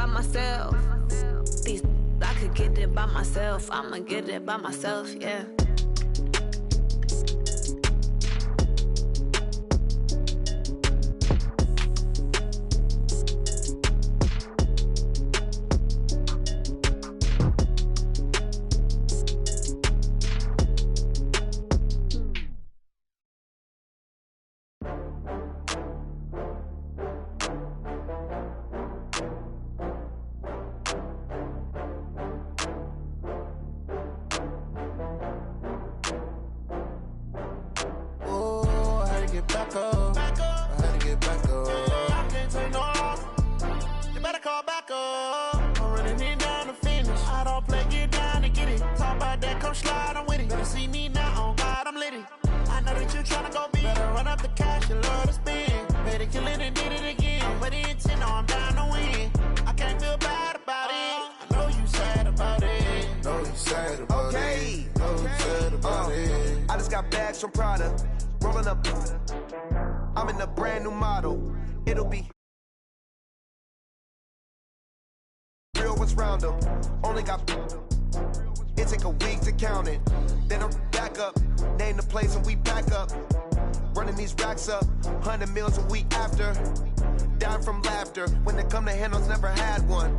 by myself. These I could get it by myself. I'ma get it by myself, yeah. I'm in a brand new model. It'll be real what's round them. Only got it take a week to count it. Then I'm back up, name the place and we back up. Running these racks up, 100 meals a week after. Down from laughter, when they come to handles, never had one.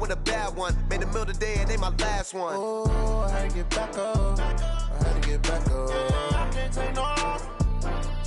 With a bad one, made a meal today and they my last one. Oh, I had to get back up, I had to get back up. I can't take no loss,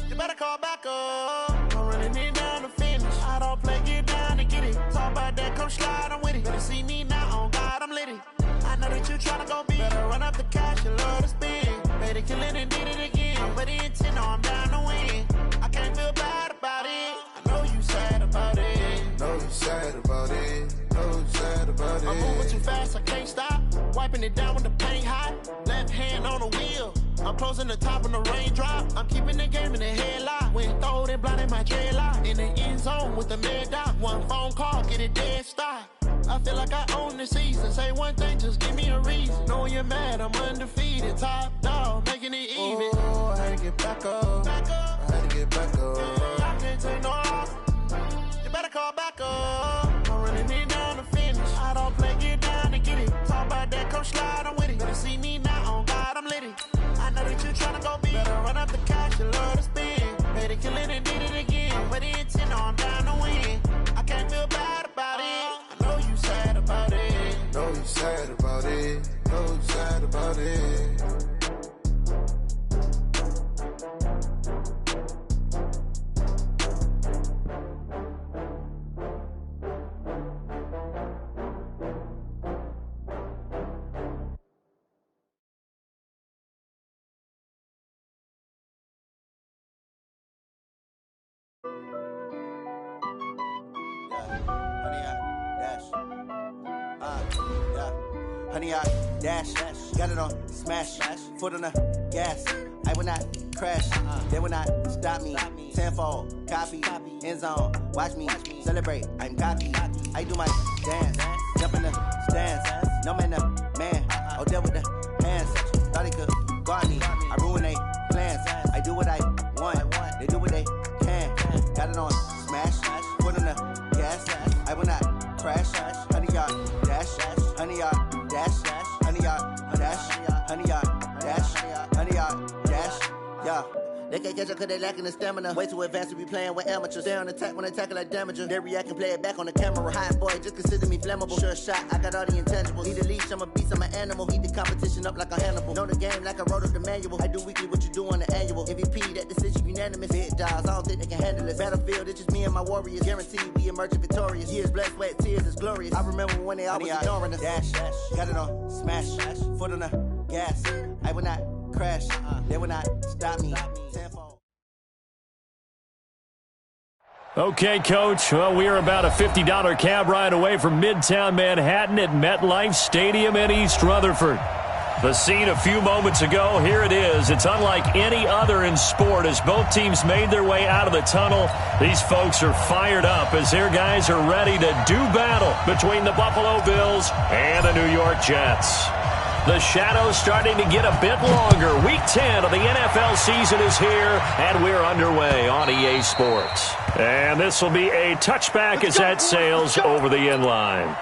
you better call back up. I'm running it down to finish, I don't play, get down to get it. Talk about that, come slide, I'm with it. Better see me now, on God, I'm litty. I know that you tryna go big, better run up the cash, you love to spin. Made it, kill it and did it again, but the intent, no, I'm down to win. I can't feel bad about it, I know you sad about it. Know you sad about it, know you sad about it. I'm moving too fast, I can't stop. Wiping it down with the paint hot. Left hand on the wheel. I'm closing the top on the raindrop. I'm keeping the game in the headlock. When throwed and blinded my dreadlock. In the end zone with the mad dot. One phone call, get it dead stop. I feel like I own the season. Say one thing, just give me a reason. Knowing you're mad, I'm undefeated. Top dog, making it even. Oh, I had to get back up. I had to get back up. I can't take no loss. You better call back up. I'm running it down to finish. I don't play, get down to get it. Talk about that, come slide, I'm with it. Better see me now, on God, I'm litty. I know that you tryna go big. Better run up the cash, you love to spin. Made it, kill it and did it again. But the intent, no, I'm down to win. I can't feel bad about it. I know you sad about it. Know you sad about it. Know you sad about it. Honey, I dash, got it on smash, foot on the gas. I will not crash, they will not stop me. Tenfold, copy, end zone, watch me celebrate. I'm cocky, I do my dance, jump in the stands. No man, the man, oh there with the hands. Thought he could guard me, I ruin they plans. I do what I want, they do what they can. Got it on smash, foot on the gas. I will not crash, honey, y'all dash, honey, y'all dash, honey, y'all dash, honey, y'all dash, honey, y'all dash, yeah. They can't catch up cause they lacking the stamina. Way too advanced to be playing with amateurs. Stay on attack when they tackle like damager. They react and play it back on the camera. Hot boy, just consider me flammable. Sure shot, I got all the intangibles. Need a leash, I'm a beast, I'm an animal. Eat the competition up like a Hannibal. Know the game like I wrote up the manual. I do weekly what you do on the annual. MVP, that decision unanimous. Big dogs, I don't think they can handle it. Battlefield, it's just me and my warriors. Guaranteed we emerge victorious. Years, blood, sweat, tears, is glorious. I remember when they always ignoring us. Dash, got it on smash, foot on the gas. I will not crash, they will not stop me. Okay, Coach. Well, we are about a $50 cab ride away from Midtown Manhattan at MetLife Stadium in East Rutherford. The scene a few moments ago, here it is. It's unlike any other in sport as both teams made their way out of the tunnel. These folks are fired up as their guys are ready to do battle between the Buffalo Bills and the New York Jets. The shadow's starting to get a bit longer. Week 10 of the NFL season is here, and we're underway on EA Sports. And this will be a touchback as that sails over the end line.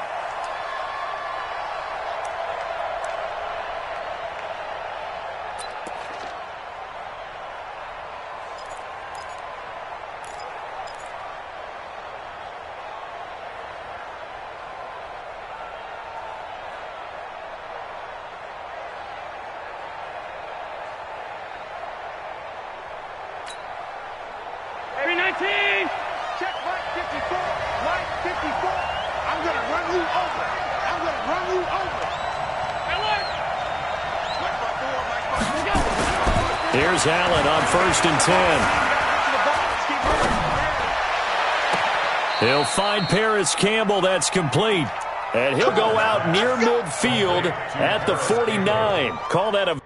Check Mike 54. Mike 54. I'm going to run you over. I'm going to run you over. Here's Allen on 1st and 10. He'll find Paris Campbell. That's complete. And he'll go out near midfield at the 49. Call that a...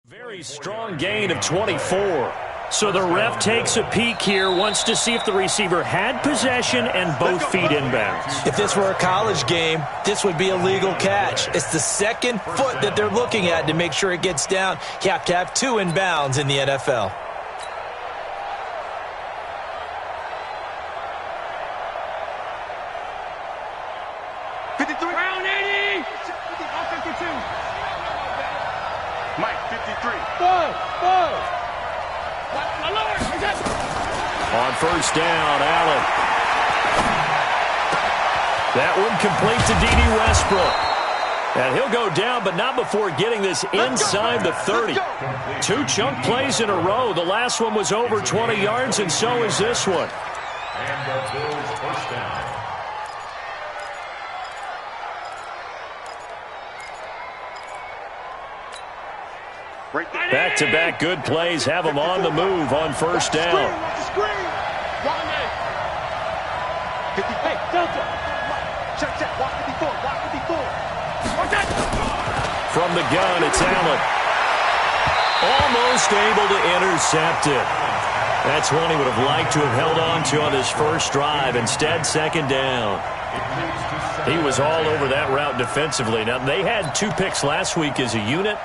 Very strong gain of 24. So the ref takes a peek here, wants to see if the receiver had possession and both feet inbounds. If this were a college game, this would be a legal catch. It's the second foot that they're looking at to make sure it gets down. You have to have 2 inbounds in the NFL. Mike 53. On 1st down, Allen. That one complete to D.D. Westbrook. And he'll go down, but not before getting this inside the 30. 2 chunk plays in a row. The last one was over 20 yards, and so is this one. And the Bills' 1st down. Back-to-back good plays have them on the move on 1st down. Hey, Delta. Check. Watch 54. From the gun, it's Allen. Almost able to intercept it. That's one he would have liked to have held on to on his first drive. Instead, 2nd down. He was all over that route defensively. Now, they had 2 picks last week as a unit.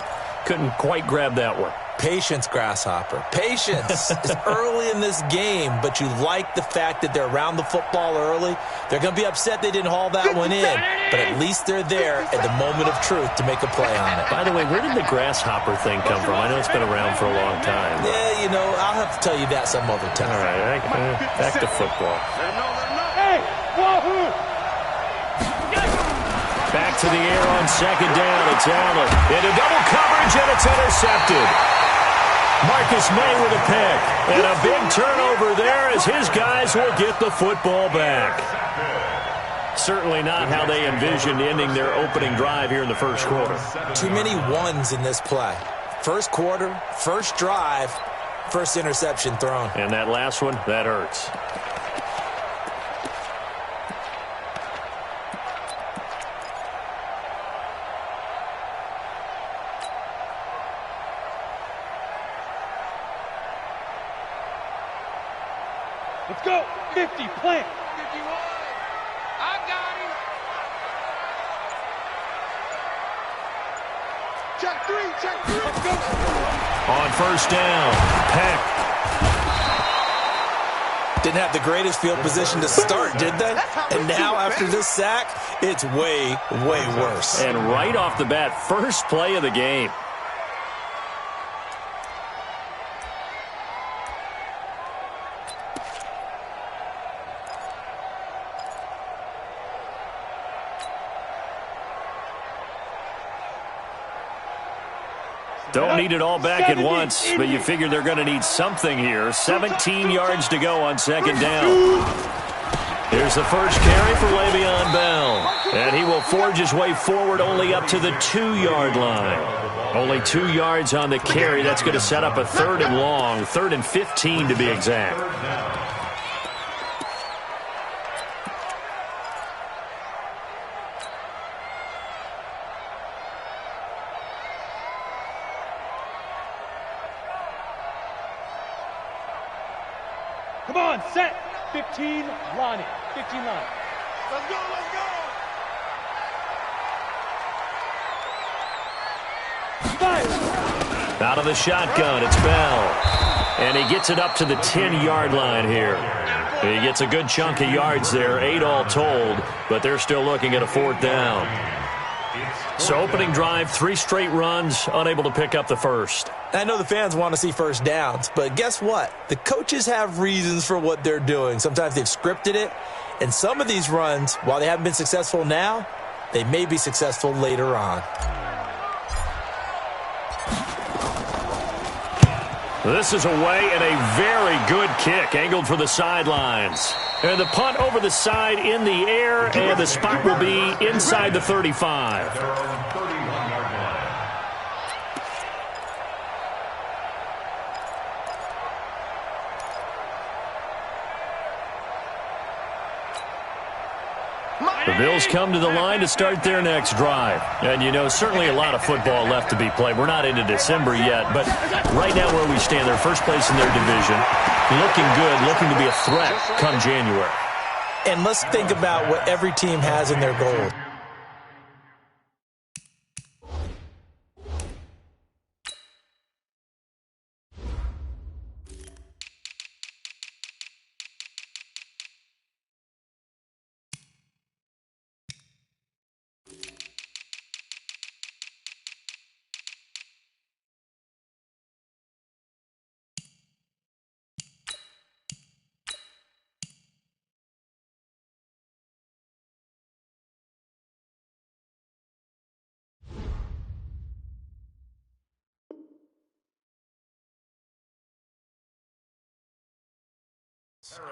Couldn't quite grab that one. Patience, Grasshopper. Patience. It's early in this game, but you like the fact that they're around the football early. They're going to be upset they didn't haul that one in, but at least they're there at the moment of truth to make a play on it. By the way, where did the Grasshopper thing come from? I know it's been around for a long time. Yeah, you know, I'll have to tell you that some other time. All right, back to football. Hey, wahoo! Back to the air on 2nd down. It's Allen. Into double coverage, and it's intercepted. Marcus May with a pick. And a big turnover there as his guys will get the football back. Certainly not how they envisioned ending their opening drive here in the first quarter. Too many ones in this play. First quarter, first drive, first interception thrown. And that last one, that hurts. Let's go. 50, plant. 51. I got him. Check 3. Let's go. On 1st down, Peck. Didn't have the greatest field position to start, did they? And now after this sack, it's way, way worse. And right off the bat, first play of the game. Don't need it all back at once, but you figure they're going to need something here. 17 yards to go on second down. Here's the first carry for Le'Veon Bell. And he will forge his way forward only up to the 2-yard line. Only 2 yards on the carry. That's going to set up a 3rd and long, 3rd and 15 to be exact. Come on, set. 15, Lonnie. 15 line. Let's go, let's go. Out of the shotgun, it's Bell. And he gets it up to the 10-yard line here. He gets a good chunk of yards there, 8 all told, but they're still looking at a 4th down. So opening drive, 3 straight runs, unable to pick up the first. I know the fans want to see first downs, but guess what? The coaches have reasons for what they're doing. Sometimes they've scripted it, and some of these runs, while they haven't been successful now, they may be successful later on. This is away and a very good kick, angled for the sidelines. And the punt over the side in the air, and the spot will be inside the 35. The Bills come to the line to start their next drive. And, you know, certainly a lot of football left to be played. We're not into December yet, but right now where we stand, they're first place in their division, looking good, looking to be a threat come January. And let's think about what every team has in their goal.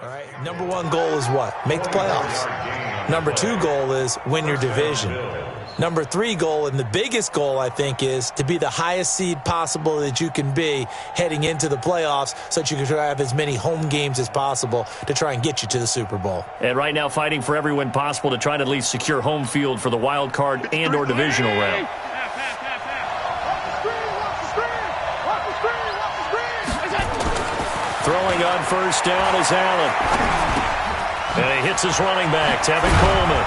All right, number 1 goal is what? Make the playoffs. Number 2 goal is win your division. Number 3 goal, and the biggest goal, I think, is to be the highest seed possible that you can be heading into the playoffs so that you can try to have as many home games as possible to try and get you to the Super Bowl. And right now fighting for every win possible to try to at least secure home field for the wild card and or divisional round. Throwing on first down is Allen. And he hits his running back, Tevin Coleman.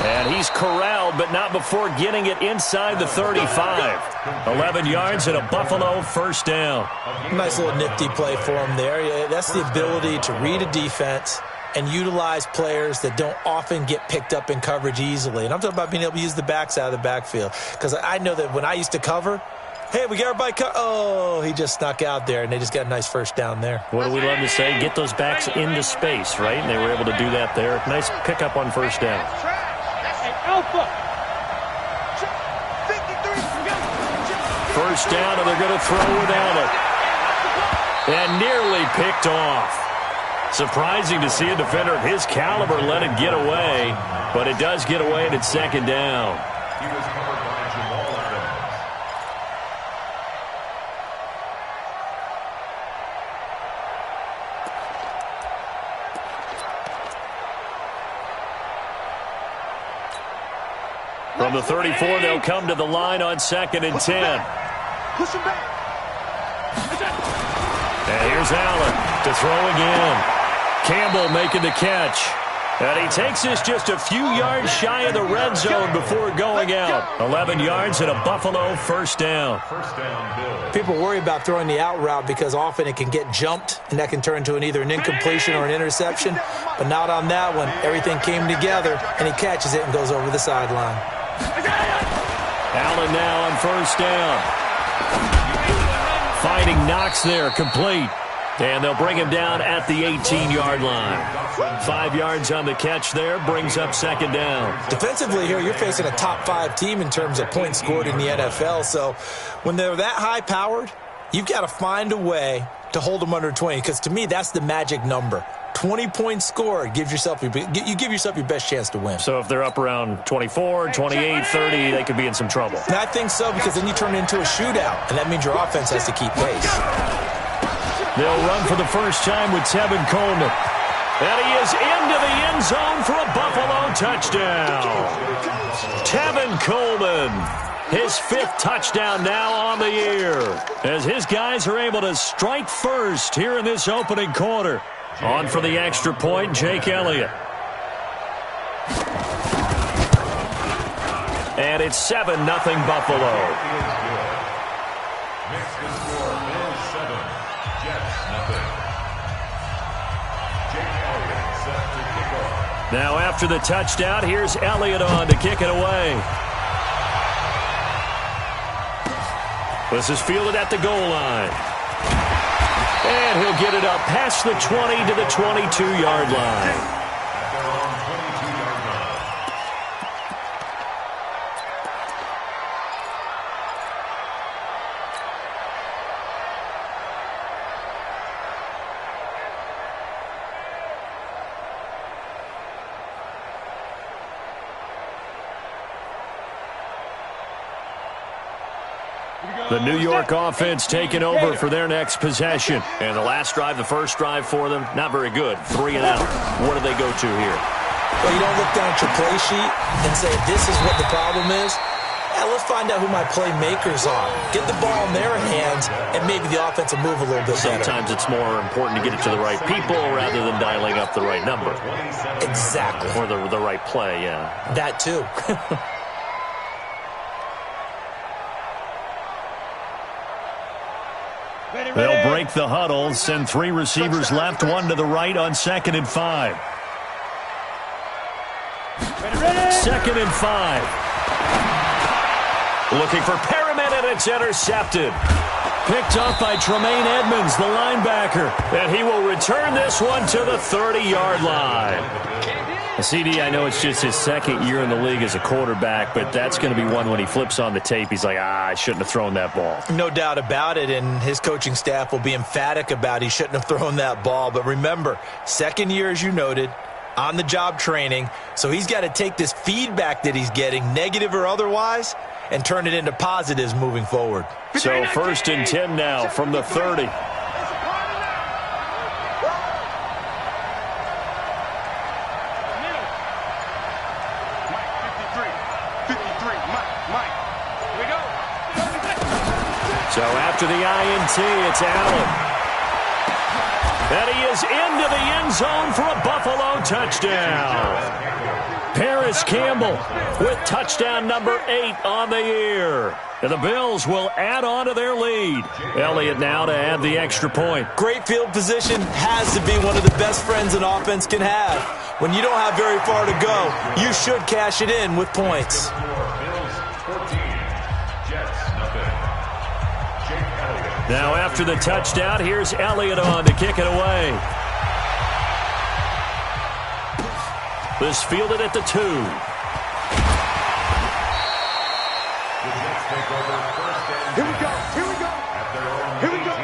And he's corralled, but not before getting it inside the 35. 11 yards and a Buffalo first down. Nice little nifty play for him there. That's the ability to read a defense and utilize players that don't often get picked up in coverage easily. And I'm talking about being able to use the backs out of the backfield. Because I know that when I used to cover, hey, we got everybody oh, he just snuck out there, and they just got a nice first down there. What do we love to say? Get those backs into space, right? And they were able to do that there. Nice pickup on first down. Alpha. First down, and they're going to throw without it. And nearly picked off. Surprising to see a defender of his caliber let it get away, but it does get away, and it's second down. He was covered by Jamal Adams. From the 34, they'll come to the line on 2nd and 10. Push him back. And here's Allen to throw again. Campbell making the catch. And he takes this just a few yards shy of the red zone before going out. 11 yards and a Buffalo first down. First down, Bills. People worry about throwing the out route because often it can get jumped, and that can turn into either an incompletion or an interception. But not on that one. Everything came together, and he catches it and goes over the sideline. Allen now on first down. Fighting Knox there, complete. And they'll bring him down at the 18-yard line. 5 yards on the catch there, brings up second down. Defensively here, you're facing a top-5 team in terms of points scored in the NFL. So when they're that high-powered, you've got to find a way to hold them under 20, because to me, that's the magic number. 20 points scored, you give yourself your best chance to win. So if they're up around 24, 28, 30, they could be in some trouble. And I think so, because then you turn it into a shootout, and that means your offense has to keep pace. They'll run for the first time with Tevin Coleman. And he is into the end zone for a Buffalo touchdown. Tevin Coleman, his 5th touchdown now on the year, as his guys are able to strike first here in this opening quarter. On for the extra point, Jake Elliott. And it's 7-0 Buffalo. Next to score is 7. Jets, nothing. Jake Elliott set to kick off. Now after the touchdown, here's Elliott on to kick it away. This is fielded at the goal line. And he'll get it up past the 20 to the 22-yard line. The New York offense taking over for their next possession. And the last drive, the first drive for them, not very good. 3 and out. What do they go to here? Well, you don't look down at your play sheet and say, this is what the problem is. Yeah, let's find out who my playmakers are. Get the ball in their hands, and maybe the offense will move a little bit better. Sometimes it's more important to get it to the right people rather than dialing up the right number. Exactly. Or the right play, yeah. That too. They'll break the huddle, send 3 receivers left, 1 to the right on 2nd and 5. 2nd and 5. Looking for Perriman, and it's intercepted. Picked up by Tremaine Edmonds, the linebacker. And he will return this one to the 30-yard line. CD, I know it's just his 2nd year in the league as a quarterback, but that's going to be one when he flips on the tape, he's like, I shouldn't have thrown that ball. No doubt about it, and his coaching staff will be emphatic about he shouldn't have thrown that ball. But remember, 2nd year, as you noted, on-the-job training, so he's got to take this feedback that he's getting, negative or otherwise, and turn it into positives moving forward. So 1st and 10 now from the 30. So after the INT, it's Allen. And he is into the end zone for a Buffalo touchdown. Paris Campbell with touchdown number 8 on the year. And the Bills will add on to their lead. Elliott now to add the extra point. Great field position has to be one of the best friends an offense can have. When you don't have very far to go, you should cash it in with points. Now after the touchdown, here's Elliott on to kick it away. This fielded at the 2. Here we go. Here we go. Here we go.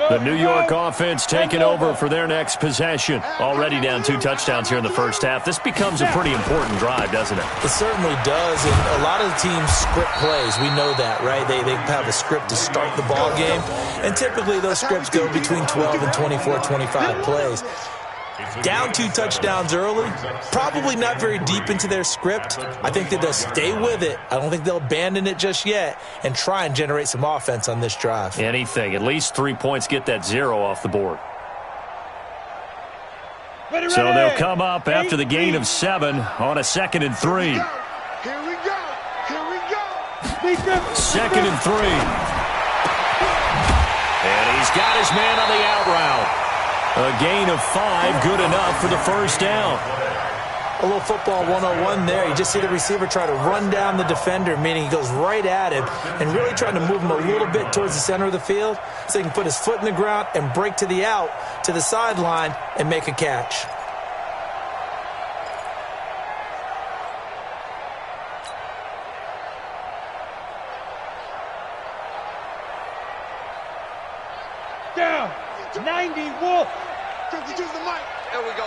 The New York offense taking over for their next possession. Already down 2 touchdowns here in the first half. This becomes a pretty important drive, doesn't it? It certainly does, and a lot of the teams script plays. We know that, right? They have a script to start the ball game, and typically those scripts go between 12 and 24, 25 plays. Down 2 touchdowns early, probably not very deep into their script. I think that they'll stay with it. I don't think they'll abandon it just yet and try and generate some offense on this drive. Anything. At least 3 points, get that 0 off the board. So they'll come up after the gain of 7 on a 2nd and 3. Here we go. Here we go. 2nd and 3. And he He's got his man on the out route. A gain of 5, good enough for the first down. A little football 101 there. You just see the receiver try to run down the defender, meaning he goes right at him and really trying to move him a little bit towards the center of the field so he can put his foot in the ground and break to the out, to the sideline, and make a catch. Down. 90 Wolf. Choose the mic. Here we go.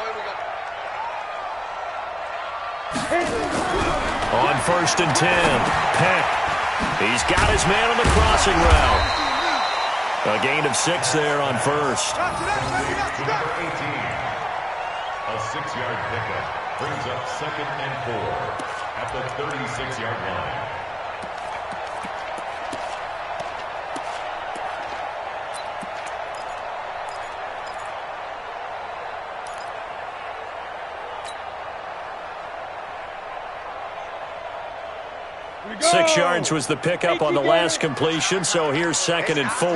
On 1st and 10, Peck. He's got his man on the crossing route. A gain of 6 there on first. Number 18, a 6-yard pickup brings up 2nd and 4 at the 36-yard line. Go. 6 yards was the pickup on the last completion, so here's 2nd and 4.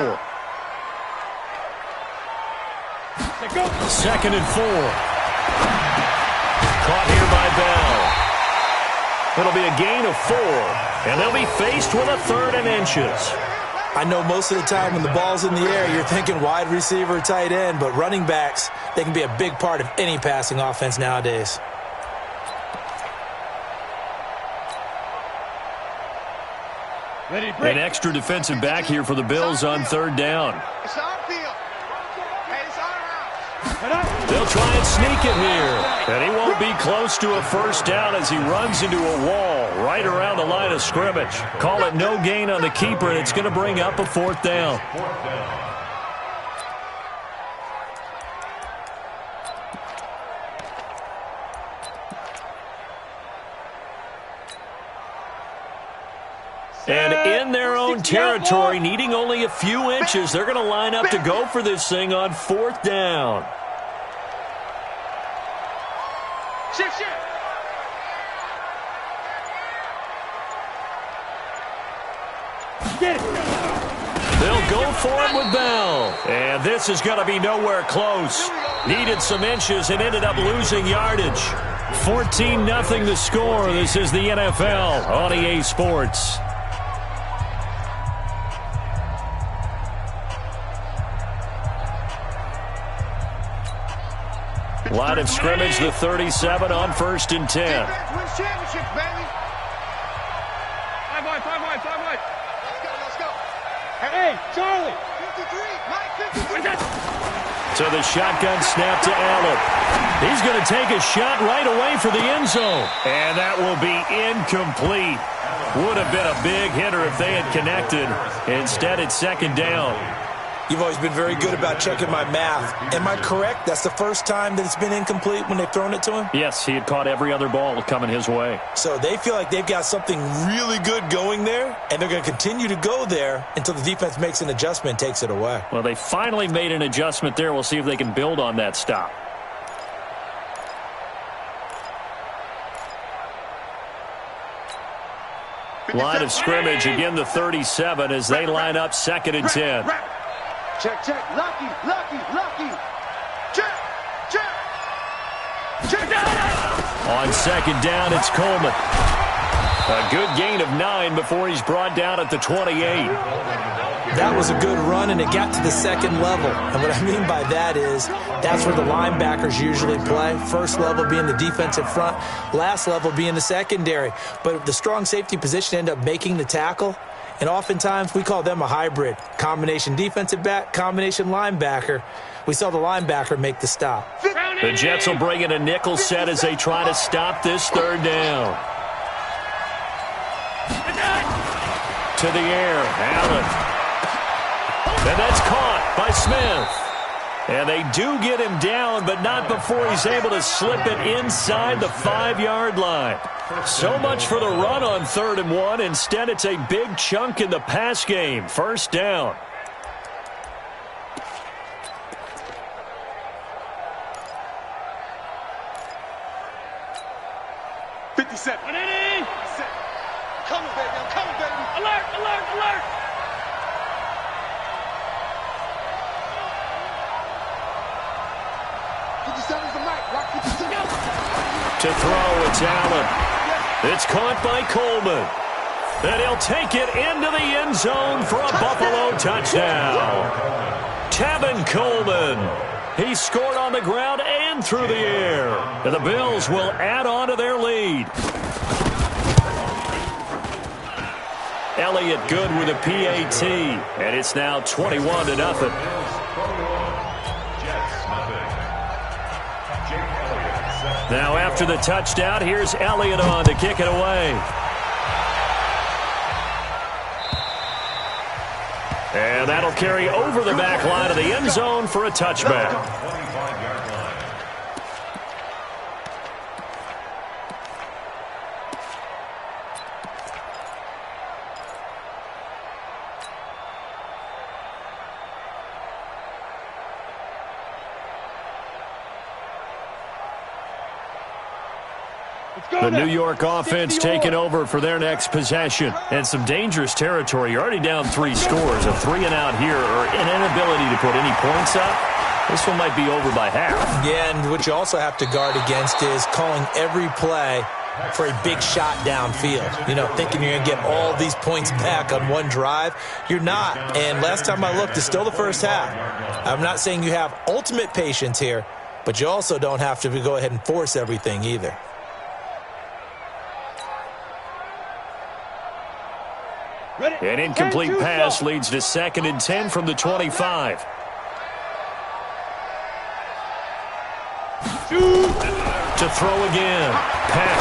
2nd and 4. Caught here by Bell. It'll be a gain of 4, and they'll be faced with a 3rd and inches. I know most of the time when the ball's in the air, you're thinking wide receiver, tight end, but running backs, they can be a big part of any passing offense nowadays. An extra defensive back here for the Bills on 3rd down. It's our field. Hey, it's our house. They'll try and sneak it here. And he won't be close to a first down as he runs into a wall right around the line of scrimmage. Call it no gain on the keeper, and it's going to bring up a 4th down. And in their own territory, needing only a few inches, they're going to line up to go for this thing on 4th down. Shift. Get it. They'll go for it with Bell. And this is going to be nowhere close. Needed some inches and ended up losing yardage. 14-0 the score. This is the NFL on EA Sports. Line of scrimmage, the 37 on 1st and 10. Win championships, baby. 5 wide. Let's go. Hey, Charlie. 53, Mike 53. So the shotgun snap to Allen. He's going to take a shot right away for the end zone. And that will be incomplete. Would have been a big hitter if they had connected. Instead, it's 2nd down. You've always been very good about checking my math. Am I correct? That's the first time that it's been incomplete when they've thrown it to him? Yes, he had caught every other ball coming his way. So they feel like they've got something really good going there, and they're going to continue to go there until the defense makes an adjustment and takes it away. Well, they finally made an adjustment there. We'll see if they can build on that stop. Line of scrimmage, again the 37 as they line up 2nd and 10. Check. Lucky. Check. On 2nd down, it's Coleman. A good gain of 9 before he's brought down at the 28. That was a good run, and it got to the 2nd level. And what I mean by that is that's where the linebackers usually play. First level being the defensive front, last level being the secondary. But the strong safety position ended up making the tackle. And oftentimes, we call them a hybrid. Combination defensive back, combination linebacker. We saw the linebacker make the stop. The Jets will bring in a nickel set as they try to stop this 3rd down. To the air, Allen. And that's caught by Smith. And they do get him down, but not before he's able to slip it inside the 5-yard line. So much for the run on 3rd and 1. Instead, it's a big chunk in the pass game. 1st down. Coming, baby. I'm coming, baby. Alert. To throw, it's Allen. It's caught by Coleman. And he'll take it into the end zone for a Buffalo touchdown. Tevin Coleman. He scored on the ground and through the air. And the Bills will add on to their lead. Elliott good with a PAT. And it's now 21-0. Now after the touchdown, here's Elliott on to kick it away. And that'll carry over the back line of the end zone for a touchback. The New York offense taking over for their next possession. And some dangerous territory. You're already down 3 scores. A 3-and-out here or an inability to put any points up. This one might be over by half. Yeah, and what you also have to guard against is calling every play for a big shot downfield. You know, thinking you're going to get all these points back on one drive. You're not. And last time I looked, it's still the first half. I'm not saying you have ultimate patience here, but you also don't have to go ahead and force everything either. An incomplete pass leads to 2nd and 10 from the 25. To throw again. Peck.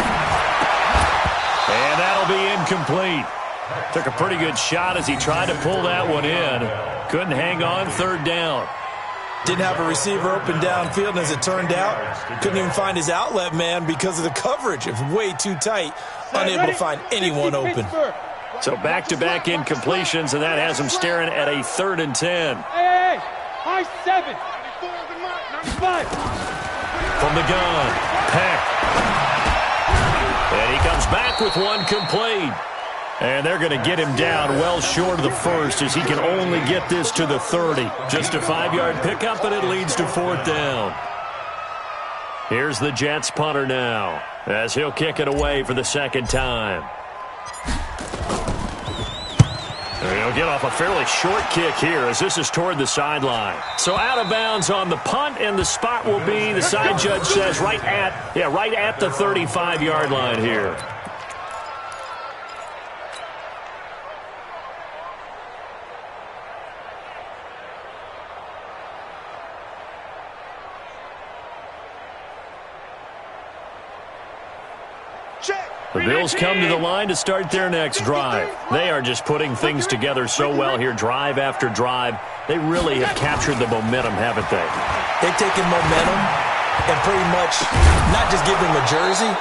And that'll be incomplete. Took a pretty good shot as he tried to pull that one in. Couldn't hang on 3rd down. Didn't have a receiver open downfield, and as it turned out, couldn't even find his outlet man because of the coverage. It was way too tight, unable to find anyone open. So back-to-back incompletions, and that has him staring at a 3rd and 10. Hey, high 7. 95. From the gun, Peck. And he comes back with one complete. And they're going to get him down well short of the 1st as he can only get this to the 30. Just a 5-yard pickup, and it leads to 4th down. Here's the Jets punter now as he'll kick it away for the 2nd time. He'll get off a fairly short kick here as this is toward the sideline. So out of bounds on the punt, and the spot will be, the side judge says, right at the 35-yard line here. The Bills come to the line to start their next drive. They are just putting things together so well here, drive after drive. They really have captured the momentum, haven't they? They've taken momentum and pretty much not just give them a jersey,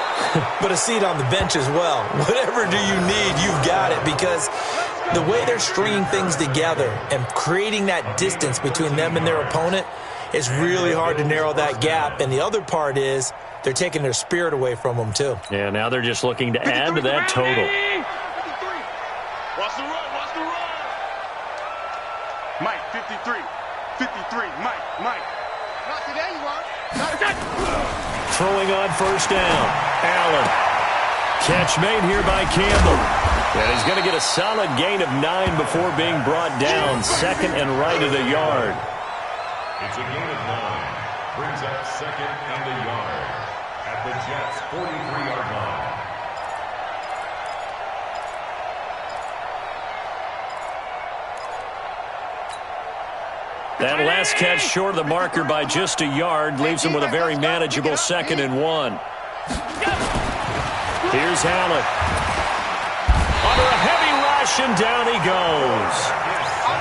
but a seat on the bench as well. Whatever do you need, you've got it, because the way they're stringing things together and creating that distance between them and their opponent is really hard to narrow that gap. And the other part is they're taking their spirit away from them, too. Yeah, now they're just looking to add to that total. Watch the run, watch the run. Mike, 53. 53, Mike. There you are. Throwing on 1st down. Allen. Catch made here by Campbell. And he's going to get a solid gain of 9 before being brought down. 2nd and right of the yard. It's a gain of 9. Brings up 2nd and a yard at the Jets' 43-yard line. That last catch short of the marker by just a yard leaves him with a very manageable 2nd and 1. Here's Allen. Under a heavy rush, and down he goes.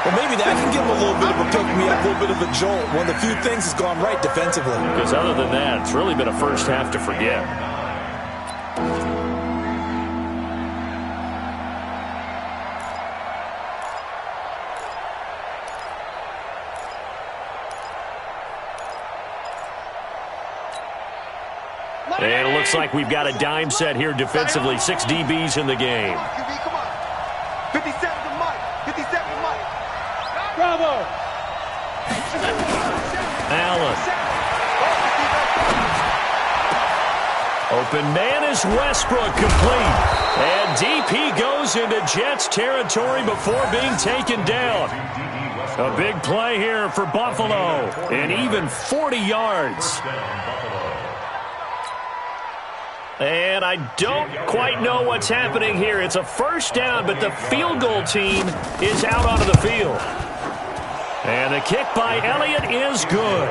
Well, maybe that can give him a little bit of a pick-me-up, a little bit of a jolt. One of the few things that's gone right defensively. Because other than that, it's really been a first half to forget. And it looks like we've got a dime set here defensively. 6 DBs in the game. Come on. 57 to Mike. 57 to Mike. Bravo. Allen. Open man is Westbrook, complete. And deep he goes into Jets territory before being taken down. A big play here for Buffalo, and even 40 yards. And I don't quite know what's happening here. It's a first down, but the field goal team is out onto the field. And the kick by Elliott is good.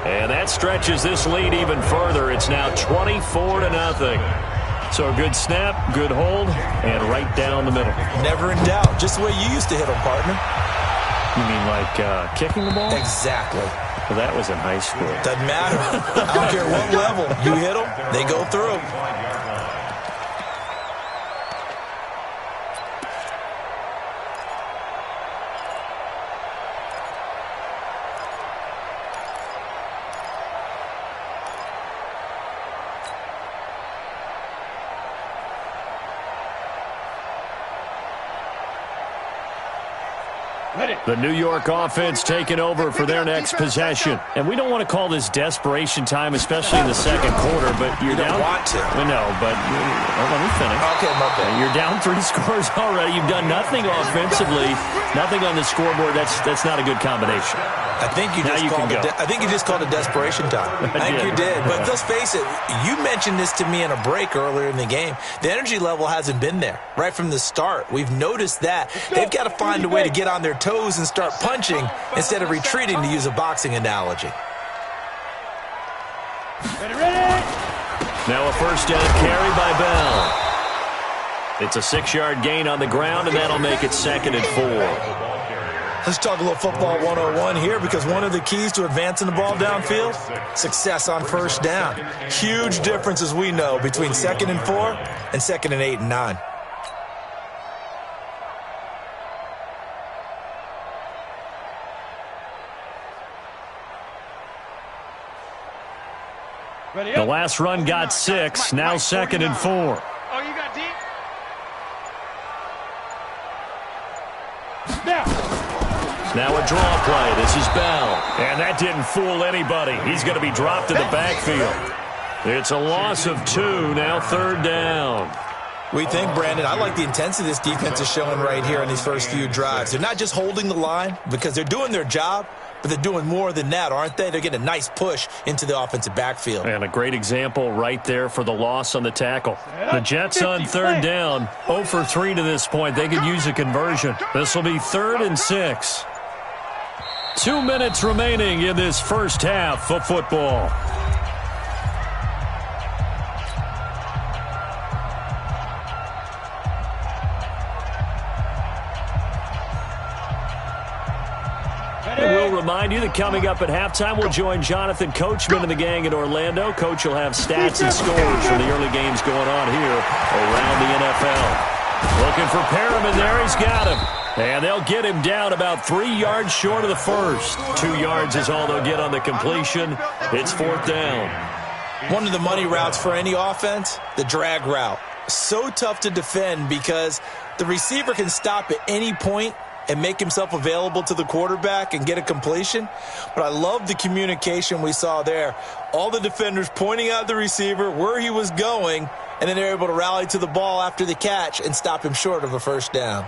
And that stretches this lead even further. It's now 24-0. So a good snap, good hold, and right down the middle. Never in doubt. Just the way you used to hit them, partner. You mean like kicking the ball? Exactly. Well, that was in high school. Doesn't matter. I don't care what level. You hit them, they go through. The New York offense taking over for their next possession. And we don't want to call this desperation time, especially in the second quarter, but you're down. You don't want to. No, but let me finish. Okay, my bad. You're down 3 scores already. You've done nothing offensively, nothing on the scoreboard. That's not a good combination. I think you just called it desperation time. I think you did. But let's face it, you mentioned this to me in a break earlier in the game. The energy level hasn't been there right from the start. We've noticed that. They've got to find a way to get on their toes and start punching instead of retreating, to use a boxing analogy. Now a first down carry by Bell. It's a 6-yard gain on the ground, and that'll make it 2nd and 4. Let's talk a little football 101 here, because one of the keys to advancing the ball downfield, success on first down. Huge difference, as we know, between 2nd and 4 and 2nd and 8 and 9. The last run got 6, now 2nd and 4. Oh, you got deep? Now a draw play. This is Bell. And that didn't fool anybody. He's going to be dropped in the backfield. It's a loss of 2, now 3rd down. We think, Brandon, I like the intensity this defense is showing right here in these first few drives. They're not just holding the line because they're doing their job, but they're doing more than that, aren't they? They're getting a nice push into the offensive backfield. And a great example right there for the loss on the tackle. The Jets on 3rd down, 0 for 3 to this point. They could use a conversion. This will be 3rd and 6. 2 minutes remaining in this first half of football. And we'll remind you that coming up at halftime, we'll join Jonathan Coachman and the gang in Orlando. Coach will have stats and scores from the early games going on here around the NFL. Looking for Perriman there. He's got him. And they'll get him down about 3 yards short of the first. 2 yards is all they'll get on the completion. It's 4th down. One of the money routes for any offense, the drag route. So tough to defend because the receiver can stop at any point and make himself available to the quarterback and get a completion. But I love the communication we saw there. All the defenders pointing out the receiver, where he was going, and then they're able to rally to the ball after the catch and stop him short of a first down.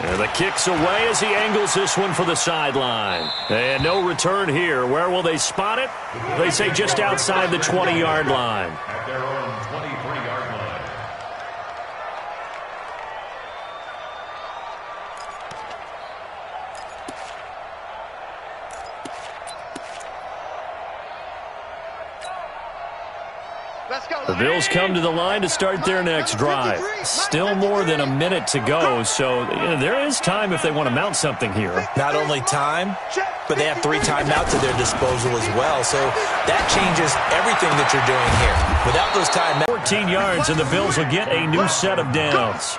And the kick's away as he angles this one for the sideline. And no return here. Where will they spot it? They say just outside the 20-yard line. At their own 23-yard line. The Bills come to the line to start their next drive. Still more than a minute to go, so there is time if they want to mount something here. Not only time, but they have 3 timeouts at their disposal as well, so that changes everything that you're doing here. Without those timeouts, 14 yards, and the Bills will get a new set of downs.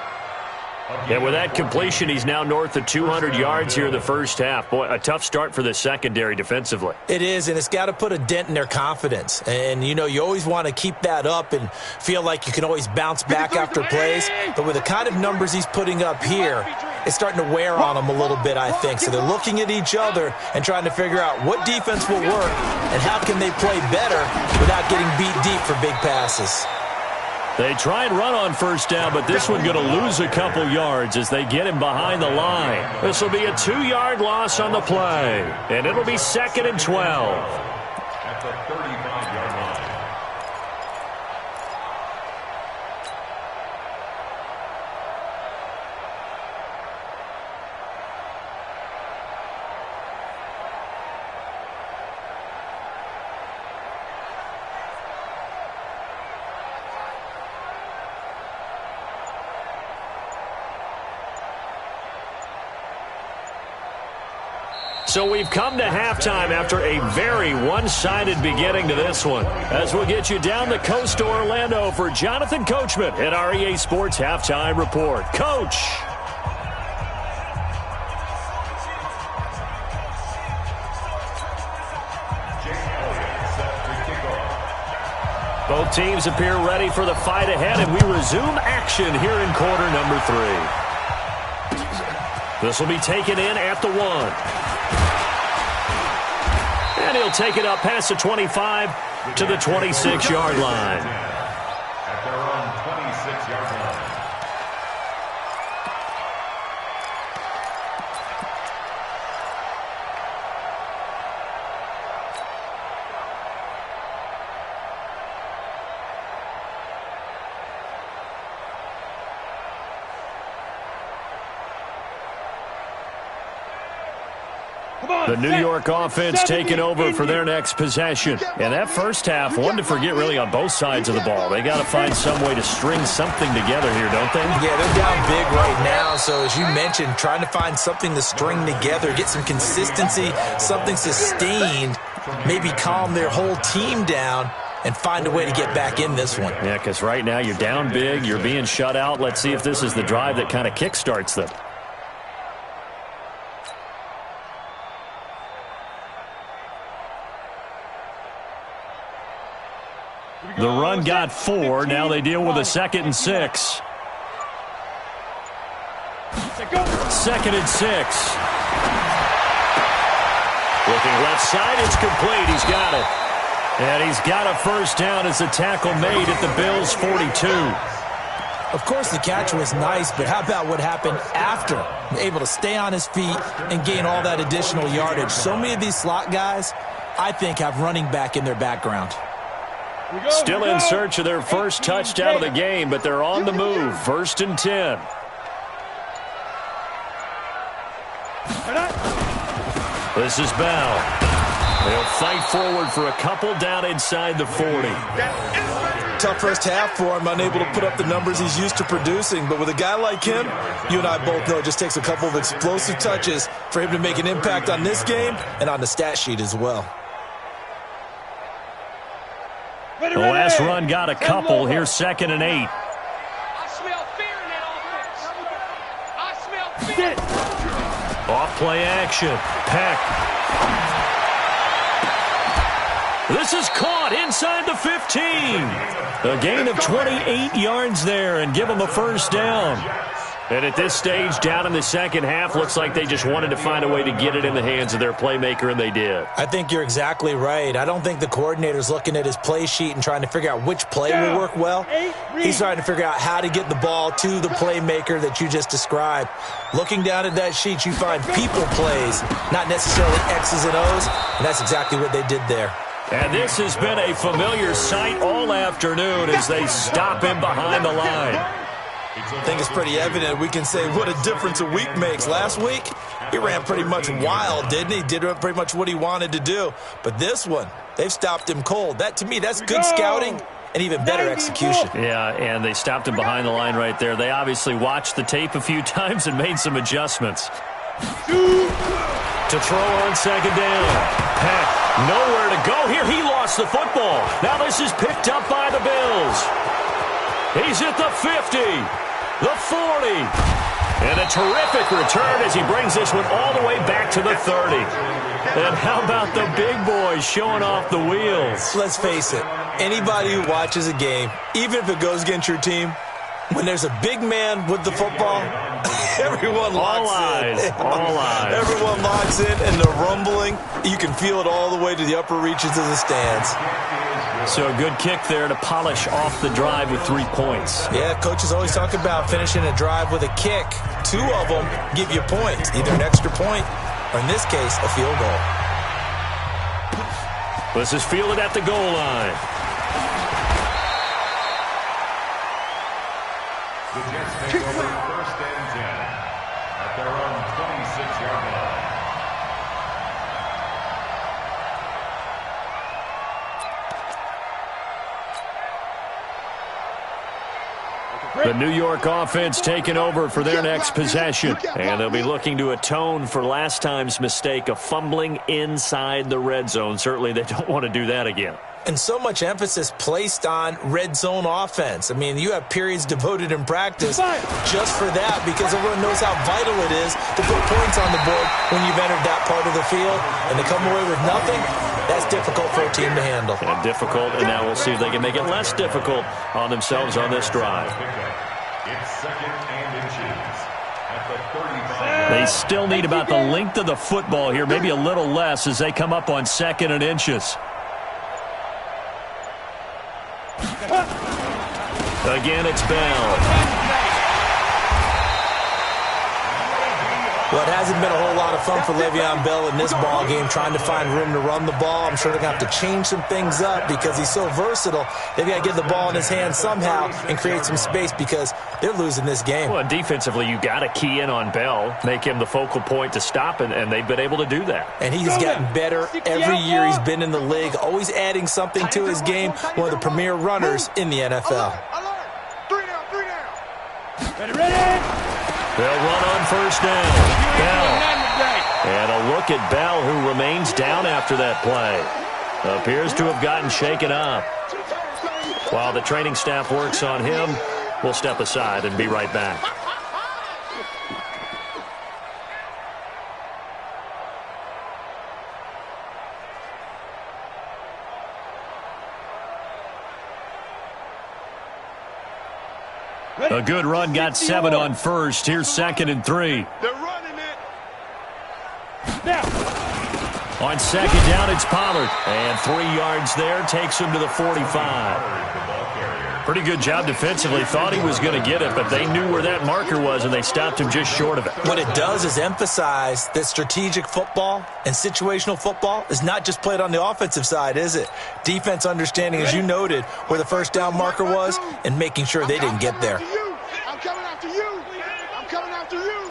And with that completion, he's now north of 200 yards here in the first half. Boy, a tough start for the secondary defensively. it is, and it's got to put a dent in their confidence. And, you know, you always want to keep that up and feel like you can always bounce back after plays. But with the kind of numbers he's putting up here, is starting to wear on them a little bit, I think. So they're looking at each other and trying to figure out what defense will work and how can they play better without getting beat deep for big passes. They try and run on first down, but this one going to lose a couple yards as they get him behind the line. This will be a 2-yard loss on the play, and it'll be 2nd and 12. At the 35-yard line. So we've come to halftime after a very one-sided beginning to this one. As we'll get you down the coast to Orlando for Jonathan Coachman at our EA Sports Halftime Report. Coach! Both teams appear ready for the fight ahead, and we resume action here in quarter number 3. This will be taken in at the 1. And he'll take it up past the 25 to the 26-yard line. At their own 26-yard line. The New York offense taking over for their next possession. And that first half, one to forget really on both sides of the ball. They got to find some way to string something together here, don't they? Yeah, they're down big right now. So as you mentioned, trying to find something to string together, get some consistency, something sustained, maybe calm their whole team down and find a way to get back in this one. Yeah, because right now you're down big, you're being shut out. Let's see if this is the drive that kind of kickstarts them. The run got 4. Now they deal with a 2nd and 6. 2nd and 6. Looking left side, it's complete. He's got it. And he's got a first down as the tackle made at the Bills' 42. Of course, the catch was nice, but how about what happened after? Able to stay on his feet and gain all that additional yardage. So many of these slot guys, I think, have running back in their background. Still in search of their first touchdown of the game, but they're on the move. 1st and 10. This is Bell. They'll fight forward for a couple down inside the 40. Tough first half for him, unable to put up the numbers he's used to producing. But with a guy like him, you and I both know it just takes a couple of explosive touches for him to make an impact on this game and on the stat sheet as well. The last run got a couple. Here's 2nd and 8. I smell fear in that offense. I smell fear. Off play action. Peck. This is caught inside the 15. A gain of 28 yards there and give them a first down. And at this stage, down in the second half, looks like they just wanted to find a way to get it in the hands of their playmaker, and they did. I think you're exactly right. I don't think the coordinator's looking at his play sheet and trying to figure out which play will work well. He's trying to figure out how to get the ball to the playmaker that you just described. Looking down at that sheet, you find people plays, not necessarily X's and O's, and that's exactly what they did there. And this has been a familiar sight all afternoon as they stop him behind the line. I think it's pretty evident. We can say what a difference a week makes. Last week, he ran pretty much wild, didn't he? Did pretty much what he wanted to do. But this one, they've stopped him cold. That, to me, that's good scouting and even better execution. Yeah, and they stopped him behind the line right there. They obviously watched the tape a few times and made some adjustments. To throw on second down. Peck, nowhere to go here. He lost the football. Now this is picked up by the Bills. He's at the 50, the 40, and a terrific return as he brings this one all the way back to the 30. And how about the big boys showing off the wheels? Let's face it, anybody who watches a game, even if it goes against your team, When there's a big man with the football, everyone locks in. All eyes. Everyone locks in, and the rumbling, you can feel it all the way to the upper reaches of the stands. So a good kick there to polish off the drive with 3 points. Yeah, coaches always talk about finishing a drive with a kick. 2 of them give you points, either an extra point or, in this case, a field goal. This is fielded at the goal line. The Jets take over 1st and 10 at their own 26-yard line. The New York offense taking over for their next possession. And they'll be looking to atone for last time's mistake of fumbling inside the red zone. Certainly they don't want to do that again. And so much emphasis placed on red zone offense. I mean, you have periods devoted in practice just for that because everyone knows how vital it is to put points on the board when you've entered that part of the field. And to come away with nothing, that's difficult for a team to handle. And difficult, and now we'll see if they can make it less difficult on themselves on this drive. It's 2nd and inches at the 35. They still need about the length of the football here, maybe a little less as they come up on 2nd and inches. Again, it's Bell. Well, it hasn't been a whole lot of fun for Le'Veon Bell in this ball game, trying to find room to run the ball. I'm sure they're going to have to change some things up because he's so versatile. They've got to get the ball in his hands somehow and create some space because they're losing this game. Well, defensively, you got to key in on Bell, make him the focal point to stop, and they've been able to do that. And he's gotten better every year he's been in the league, always adding something to his game, one of the premier runners in the NFL. Ready? They'll run on 1st down. Bell. And a look at Bell, who remains down after that play. Appears to have gotten shaken up. While the training staff works on him, we'll step aside and be right back. A good run, got 7 on 1st. Here's 2nd and 3. They're running it. Now. On 2nd down, it's Pollard. And 3 yards there, takes him to the 45. Pretty good job defensively. Thought he was going to get it, but they knew where that marker was, and they stopped him just short of it. What it does is emphasize that strategic football and situational football is not just played on the offensive side, is it? Defense understanding, as you noted, where the 1st down marker was and making sure they didn't get there. I'm coming after you. I'm coming after you.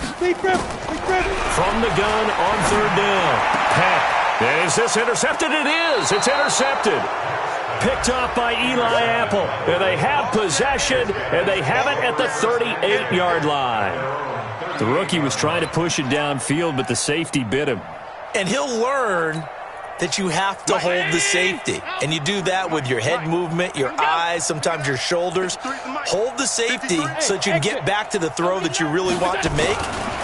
From the gun on 3rd down. Pat. Is this intercepted? It is. It's intercepted. Picked off by Eli Apple. And they have possession, and they have it at the 38-yard line. The rookie was trying to push it downfield, but the safety bit him. And he'll learn that you have to hold the safety. And you do that with your head movement, your eyes, sometimes your shoulders. Hold the safety so that you can get back to the throw that you really want to make.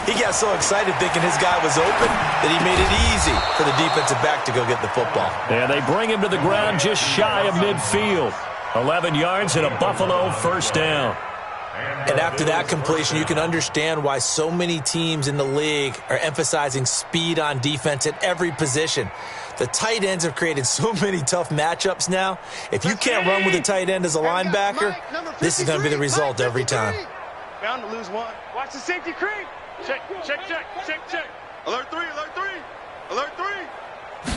He got so excited thinking his guy was open that he made it easy for the defensive back to go get the football. And they bring him to the ground just shy of midfield. 11 yards and a Buffalo 1st down. And after that completion, you can understand why so many teams in the league are emphasizing speed on defense at every position. The tight ends have created so many tough matchups now. If you can't run with a tight end as a linebacker, this is going to be the result every time. Bound to lose one. Watch the safety creep. Check. Alert 3. Alert 3.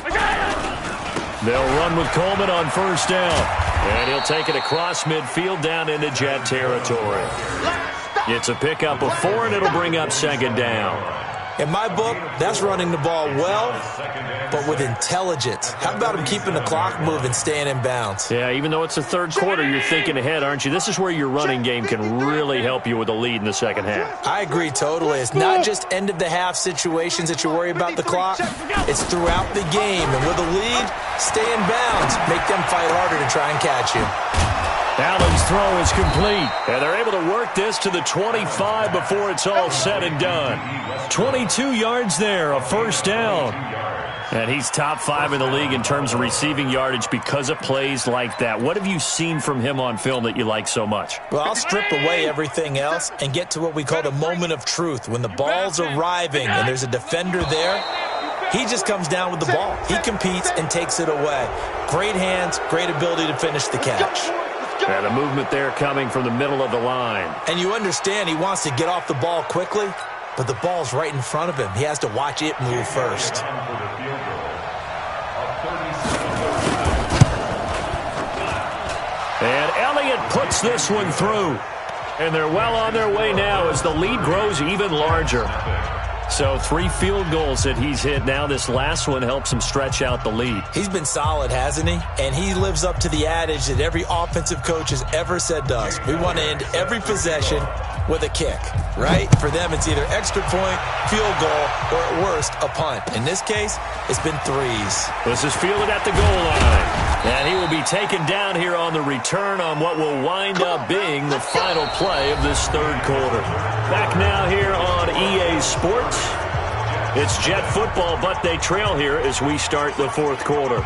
I got it. They'll run with Coleman on 1st down. And he'll take it across midfield down into Jet territory. It's a pickup of 4, and it'll bring up 2nd down. In my book, that's running the ball well, but with intelligence. How about him keeping the clock moving, staying in bounds? Yeah, even though it's the 3rd quarter, you're thinking ahead, aren't you? This is where your running game can really help you with a lead in the 2nd half. I agree totally. It's not just end-of-the-half situations that you worry about the clock. It's throughout the game. And with a lead, stay in bounds. Make them fight harder to try and catch you. Allen's throw is complete, and they're able to work this to the 25 before it's all said and done. 22 yards there, a 1st down. And he's top 5 in the league in terms of receiving yardage because of plays like that. What have you seen from him on film that you like so much? Well, I'll strip away everything else and get to what we call the moment of truth. When the ball's arriving and there's a defender there, he just comes down with the ball. He competes and takes it away. Great hands, great ability to finish the catch. And a movement there coming from the middle of the line. And you understand he wants to get off the ball quickly, but the ball's right in front of him. He has to watch it move first. And Elliott puts this one through. And they're well on their way now as the lead grows even larger. So 3 field goals that he's hit now. This last one helps him stretch out the lead. He's been solid, hasn't he? And he lives up to the adage that every offensive coach has ever said to us. We want to end every possession with a kick, right? For them, it's either extra point, field goal, or at worst, a punt. In this case, it's been 3s. This is fielded at the goal line. And he will be taken down here on the return on what will wind up being the final play of this third quarter. Back now here on EA Sports. It's Jet football, but they trail here as we start the fourth quarter.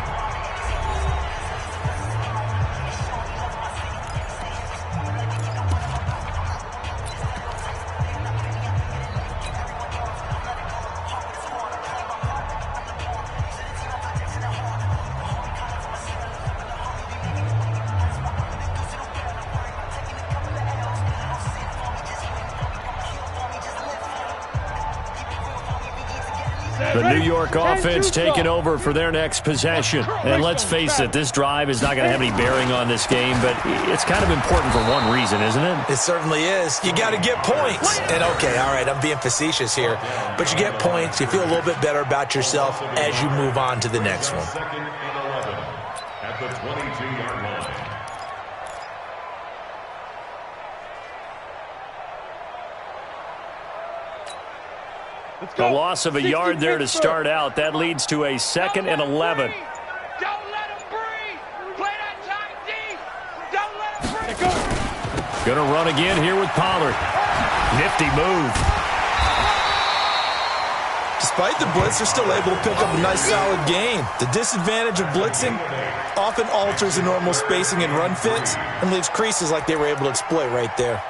The New York offense taking over for their next possession. And let's face it, this drive is not going to have any bearing on this game, but it's kind of important for one reason, isn't it? It certainly is. You got to get points. And okay, all right, I'm being facetious here, but you get points, you feel a little bit better about yourself as you move on to the next one. Second and 11 at the 22-yard line. The loss of a yard there to start out. That leads to a 2nd and 11. Don't let him breathe. Play that tight D. Don't let him breathe. Going to run again here with Pollard. Nifty move. Despite the blitz, they're still able to pick up a nice solid gain. The disadvantage of blitzing often alters the normal spacing and run fits and leaves creases like they were able to exploit right there.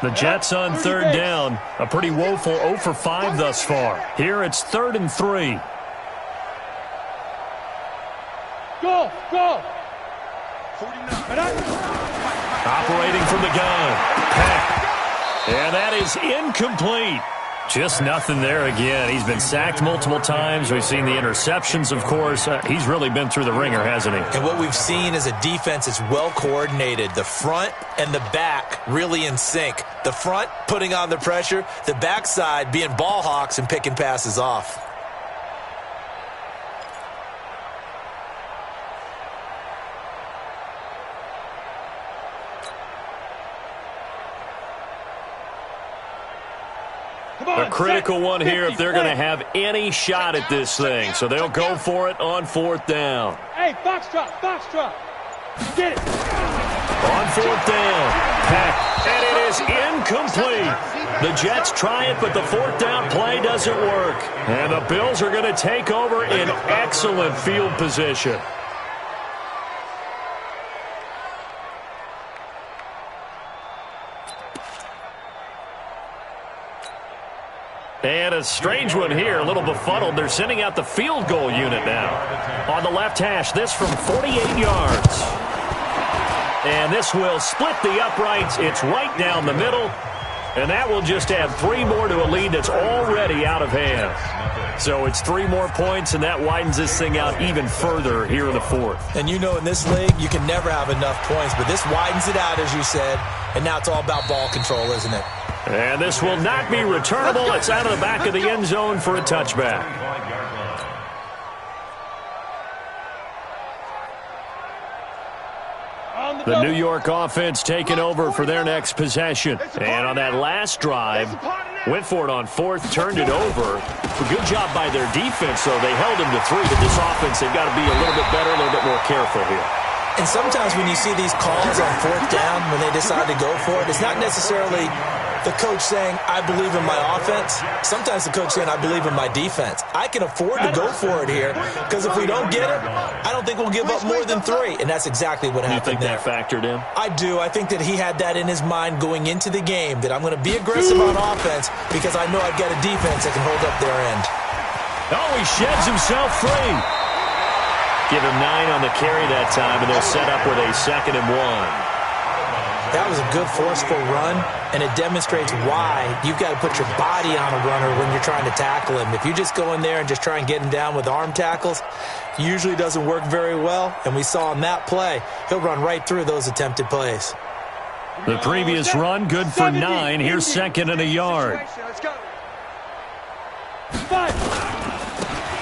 The Jets on third down. A pretty woeful 0 for 5 thus far. Here it's 3rd and 3. Go! Operating from the gun. Peck. And that is incomplete. Just nothing there again. He's been sacked multiple times. We've seen the interceptions, of course. He's really been through the ringer, hasn't he? And what we've seen is a defense that's well coordinated. The front and the back really in sync. The front putting on the pressure. The backside being ball hawks and picking passes off. A critical one here if they're going to have any shot at this thing. So they'll go for it on 4th down. Hey, foxtrot. Get it. On 4th down. Peck. And it is incomplete. The Jets try it, but the 4th down play doesn't work. And the Bills are going to take over in excellent field position. And a strange one here, a little befuddled. They're sending out the field goal unit now. On the left hash, this from 48 yards. And this will split the uprights. It's right down the middle. And that will just add 3 more to a lead that's already out of hand. So it's 3 more points, and that widens this thing out even further here in the 4th. And you know in this league, you can never have enough points, but this widens it out, as you said. And now it's all about ball control, isn't it? And this will not be returnable. It's out of the back of the end zone for a touchback. The New York offense taking over for their next possession. And on that last drive, went for it on 4th, turned it over. A good job by their defense, though. They held him to 3, but this offense, they've got to be a little bit better, a little bit more careful here. And sometimes when you see these calls on fourth down, when they decide to go for it, it's not necessarily the coach saying, I believe in my offense. Sometimes the coach saying, I believe in my defense. I can afford to go for it here because if we don't get it, I don't think we'll give up more than 3. And that's exactly what happened there. You think that factored in? I do. I think that he had that in his mind going into the game, that I'm going to be aggressive on offense because I know I've got a defense that can hold up their end. Oh, he sheds himself free. Give him 9 on the carry that time, and they'll set up with a 2nd and 1. That was a good forceful run, and it demonstrates why you've got to put your body on a runner when you're trying to tackle him. If you just go in there and just try and get him down with arm tackles, it usually doesn't work very well, and we saw on that play, he'll run right through those attempted plays. The previous run, good for 9. Here's 2nd and a yard.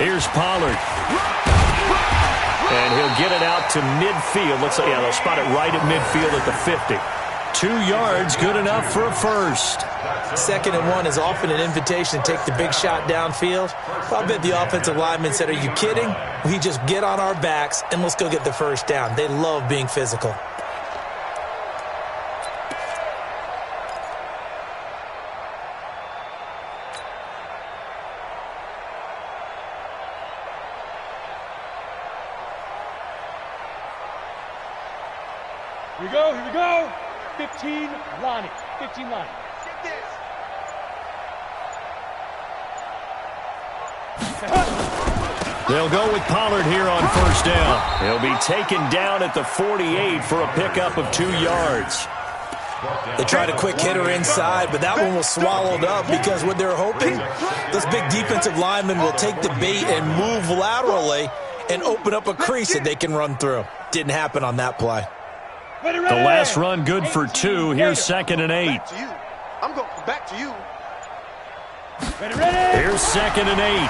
Here's Pollard. And he'll get it out to midfield. Looks like, yeah, they'll spot it right at midfield at the 50. 2 yards, good enough for a first. 2nd and 1 is often an invitation to take the big shot downfield. Well, I bet the offensive lineman said, are you kidding? We just get on our backs and let's go get the first down. They love being physical. Here we go. 15, Lonnie. 15, Lonnie. They'll go with Pollard here on first down. He'll be taken down at the 48 for a pickup of 2 yards. They tried a quick hitter inside, but that one was swallowed up because what they're hoping, those big defensive linemen will take the bait and move laterally and open up a crease that they can run through. Didn't happen on that play. The last run good for 2. Here's 2nd and 8. I'm going back to you. Here's 2nd and 8.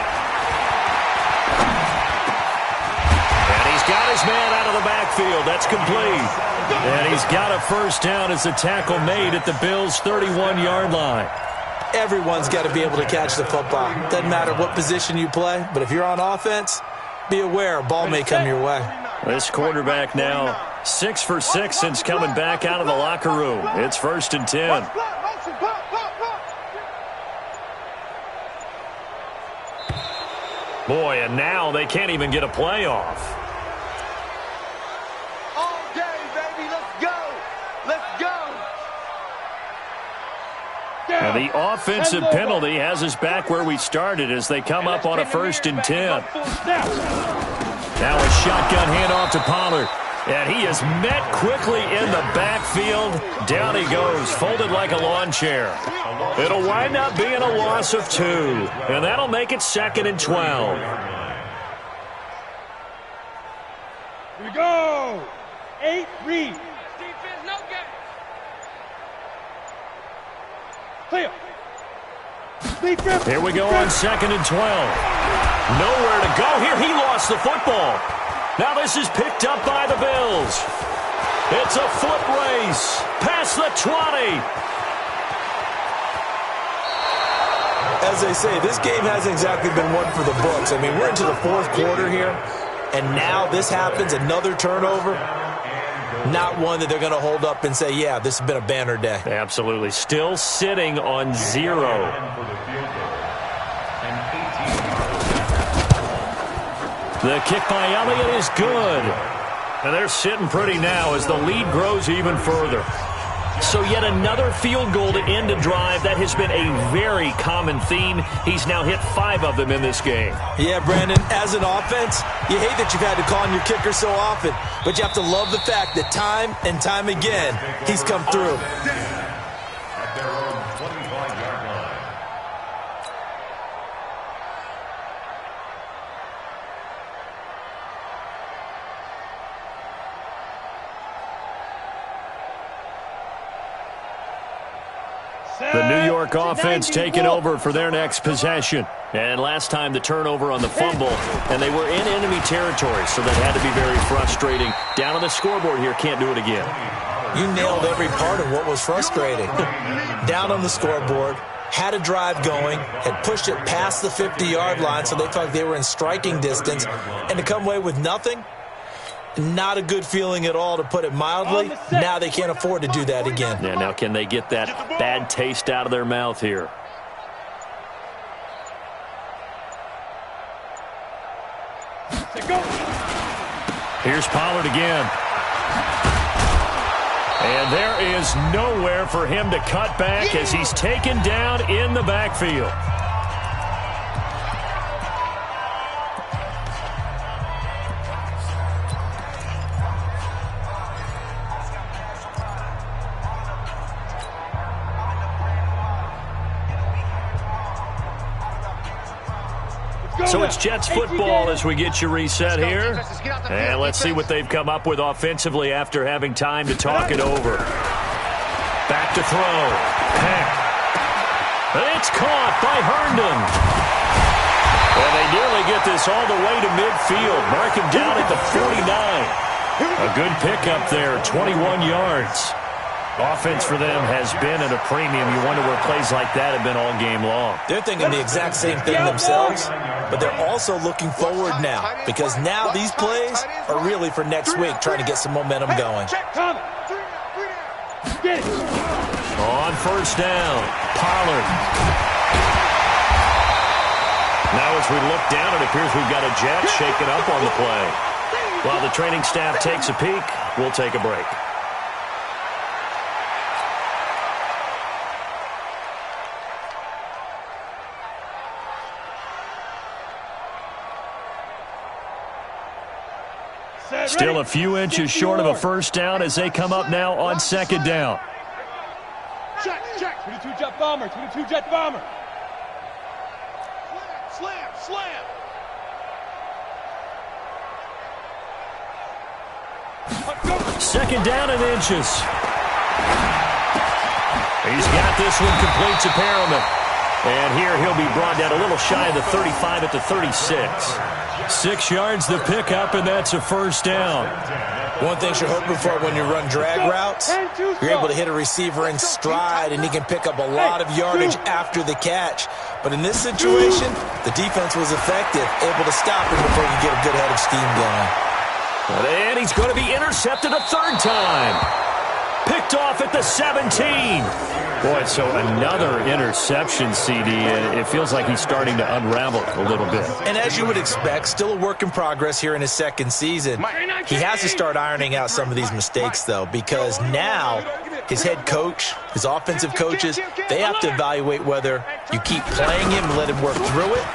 And he's got his man out of the backfield. That's complete. And he's got a first down as the tackle made at the Bills' 31-yard line. Everyone's got to be able to catch the football. Doesn't matter what position you play, but if you're on offense, be aware a ball may come your way. This quarterback now 6 for 6 since coming back out of the locker room. It's 1st and 10. Boy, and now they can't even get a play off. All day, baby. Let's go. Let's go. And the offensive penalty has us back where we started as they come up on a 1st and 10. Now a shotgun handoff to Pollard. And he is met quickly in the backfield. Down he goes, folded like a lawn chair. It'll wind up being a loss of 2. And that'll make it 2nd and 12. Here we go. 8, read. Defense, no game. Clear. Here we go on 2nd and 12. Nowhere to go here. He lost the football. Now this is picked up by the Bills. It's a foot race past the 20. As they say, this game hasn't exactly been one for the books. I mean, we're into the 4th quarter here, and now this happens, another turnover. Not one that they're going to hold up and say, yeah, this has been a banner day. Absolutely. Still sitting on 0. The kick by Elliott is good. And they're sitting pretty now as the lead grows even further. So yet another field goal to end a drive. That has been a very common theme. He's now hit 5 of them in this game. Yeah, Brandon, as an offense, you hate that you've had to call on your kicker so often, but you have to love the fact that time and time again, he's come through. At their own 25-yard line. The New York offense taking over for their next possession. And last time the turnover on the fumble, and they were in enemy territory, so that had to be very frustrating. Down on the scoreboard here, can't do it again. You nailed every part of what was frustrating. Down on the scoreboard, had a drive going, had pushed it past the 50-yard line, so they felt like they were in striking distance, and to come away with nothing, Not a good feeling at all, to put it mildly. Now they can't afford to do that again. Yeah, now can they get that bad taste out of their mouth here? Here's Pollard again. And there is nowhere for him to cut back as he's taken down in the backfield. So it's Jets football as we get you reset here. And let's see what they've come up with offensively after having time to talk it over. Back to throw. Peck. And it's caught by Herndon. And they nearly get this all the way to midfield. Mark him down at the 49. A good pickup there, 21 yards. Offense for them has been at a premium. You wonder where plays like that have been all game long. They're thinking the exact same thing themselves, but they're also looking forward now, because now these plays are really for next week, trying to get some momentum going. On first down, Pollard. Now as we look down, it appears we've got a Jet shaken up on the play. While the training staff takes a peek, we'll take a break. Still a few inches short of a first down as they come up now on second down. Check. 22 jet bomber. 22 jet bomber. Slam. Second down and inches. He's got this one complete to Perriman. And here he'll be brought down a little shy of the 35 at the 36. 6 yards the pickup, and that's a first down. One thing you're hoping for when you run drag routes, you're able to hit a receiver in stride, and he can pick up a lot of yardage after the catch. But in this situation, the defense was effective, able to stop him before you get a good head of steam going. And he's going to be intercepted a third time. Picked off at the 17. Boy, so another interception, CD. It feels like he's starting to unravel a little bit. And as you would expect, still a work in progress here in his second season. He has to start ironing out some of these mistakes, though, because now his head coach, his offensive coaches, they have to evaluate whether you keep playing him and let him work through it,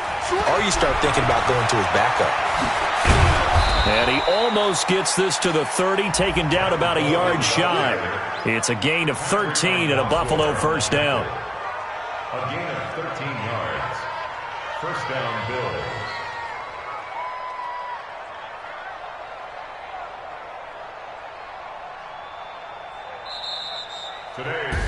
or you start thinking about going to his backup. And he almost gets this to the 30, taken down about a yard shy. It's a gain of 13 and a Buffalo first down. A gain of 13 yards. First down, Bills.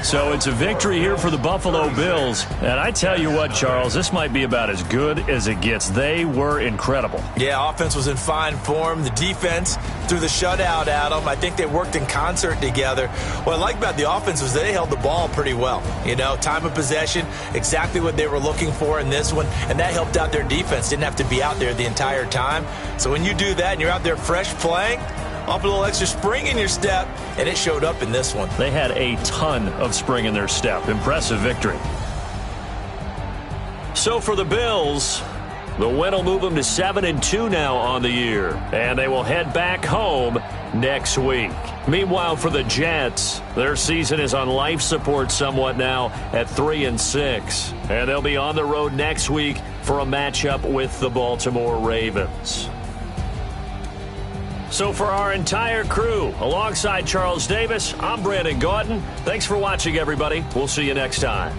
So it's a victory here for the Buffalo Bills. And I tell you what, Charles, this might be about as good as it gets. They were incredible. Yeah, offense was in fine form. The defense threw the shutout at them. I think they worked in concert together. What I like about the offense was they held the ball pretty well. You know, time of possession, exactly what they were looking for in this one. And that helped out their defense. Didn't have to be out there the entire time. So when you do that and you're out there fresh playing, off a little extra spring in your step, and it showed up in this one. They had a ton of spring in their step. Impressive victory. So for the Bills, the win will move them to 7-2 now on the year, and they will head back home next week. Meanwhile, for the Jets, their season is on life support somewhat now at 3-6, and they'll be on the road next week for a matchup with the Baltimore Ravens. So for our entire crew, alongside Charles Davis, I'm Brandon Gautin. Thanks for watching, everybody. We'll see you next time.